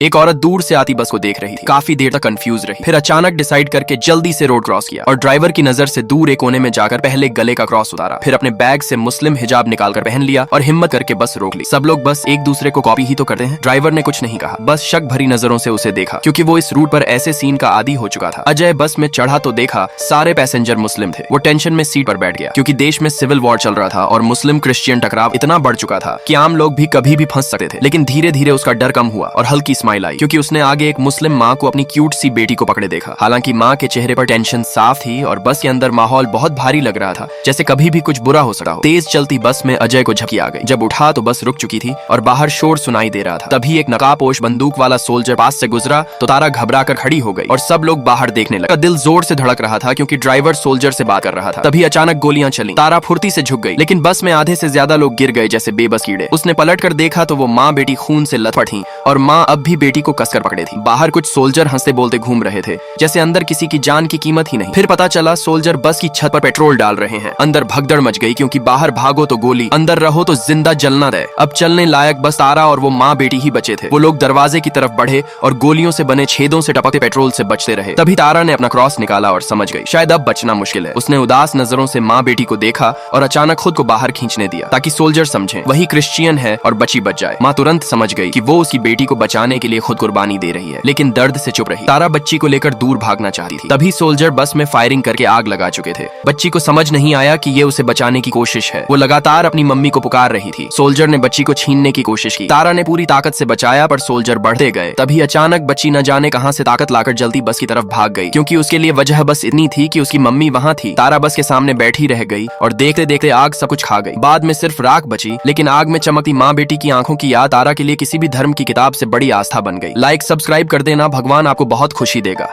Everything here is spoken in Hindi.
एक औरत दूर से आती बस को देख रही थी। काफी देर तक कंफ्यूज रही, फिर अचानक डिसाइड करके जल्दी से रोड क्रॉस किया और ड्राइवर की नजर से दूर एक कोने में जाकर पहले गले का क्रॉस उतारा, फिर अपने बैग से मुस्लिम हिजाब निकालकर पहन लिया और हिम्मत करके बस रोक ली। सब लोग बस एक दूसरे को कॉपी ही तो करते हैं। ड्राइवर ने कुछ नहीं कहा, बस शक भरी नजरों से उसे देखा, क्योंकि वो इस रूट पर ऐसे सीन का आदी हो चुका था। अजय बस में चढ़ा तो देखा सारे पैसेंजर मुस्लिम थे। वो टेंशन में सीट पर बैठ गया, क्योंकि देश में सिविल वॉर चल रहा था और मुस्लिम क्रिश्चियन टकराव इतना बढ़ चुका था कि आम लोग भी कभी भी फंस सकते थे। लेकिन धीरे धीरे उसका डर कम हुआ और हल्की स्माइल आई, क्योंकि उसने आगे एक मुस्लिम माँ को अपनी क्यूट सी बेटी को पकड़े देखा। हालांकि माँ के चेहरे पर टेंशन साफ थी और बस के अंदर माहौल बहुत भारी लग रहा था, जैसे कभी भी कुछ बुरा हो सकता हो। तेज चलती बस में अजय को झपकी आ गई। जब उठा तो बस रुक चुकी थी और बाहर शोर सुनाई दे रहा था। तभी एक नकाबपोश बंदूक वाला सोल्जर पास से गुजरा तो तारा घबरा कर खड़ी हो गई और सब लोग बाहर देखने लगे। दिल जोर से धड़क रहा था, क्योंकि ड्राइवर सोल्जर से बात कर रहा था। तभी अचानक गोलियां चली। तारा फुर्ती से झुक गई, लेकिन बस में आधे से ज्यादा लोग गिर गए जैसे बेबस कीड़े। उसने पलट कर देखा तो वो माँ बेटी खून से लथपथ थी और माँ अब भी बेटी को कसकर पकड़े थी। बाहर कुछ सोल्जर हंसते बोलते घूम रहे थे, जैसे अंदर किसी की जान की कीमत ही नहीं। फिर पता चला सोल्जर बस की छत पर पेट्रोल डाल रहे हैं। अंदर भगदड़ मच गई, क्योंकि बाहर भागो तो गोली, अंदर रहो तो जिंदा जलना दे। अब चलने लायक बस तारा और वो माँ बेटी ही बचे थे। वो लोग दरवाजे की तरफ बढ़े और गोलियों से बने छेदों से टपकते पेट्रोल से बचते रहे। तभी तारा ने अपना क्रॉस निकाला और समझ गई शायद अब बचना मुश्किल है। उसने उदास नजरों से माँ बेटी को देखा और अचानक खुद को बाहर खींचने दिया, ताकि सोल्जर समझे वही क्रिश्चियन है और बची बच जाए। माँ तुरंत समझ गई कि वो उसकी बेटी को बचाने के लिए खुद कुर्बानी दे रही है, लेकिन दर्द से चुप रही। तारा बच्ची को लेकर दूर भागना चाहती थी। तभी सोल्जर बस में फायरिंग करके आग लगा चुके थे। बच्ची को समझ नहीं आया कि ये उसे बचाने की कोशिश है। वो लगातार अपनी मम्मी को पुकार रही थी। सोल्जर ने बच्ची को छीनने की कोशिश की। तारा ने पूरी ताकत से बचाया, पर सोल्जर बढ़ते गए। तभी अचानक बच्ची न जाने कहां से ताकत लाकर जल्दी बस की तरफ भाग गई, क्योंकि उसके लिए वजह बस इतनी थी कि उसकी मम्मी वहां थी। तारा बस के सामने बैठी रह गई और देखते देखते आग सब कुछ खा गई। बाद में सिर्फ राख बची, लेकिन आग में चमकती माँ बेटी की आंखों की याद तारा के लिए किसी भी धर्म की किताब से बड़ी आस्था बन गई। लाइक सब्सक्राइब कर देना, भगवान आपको बहुत खुशी देगा।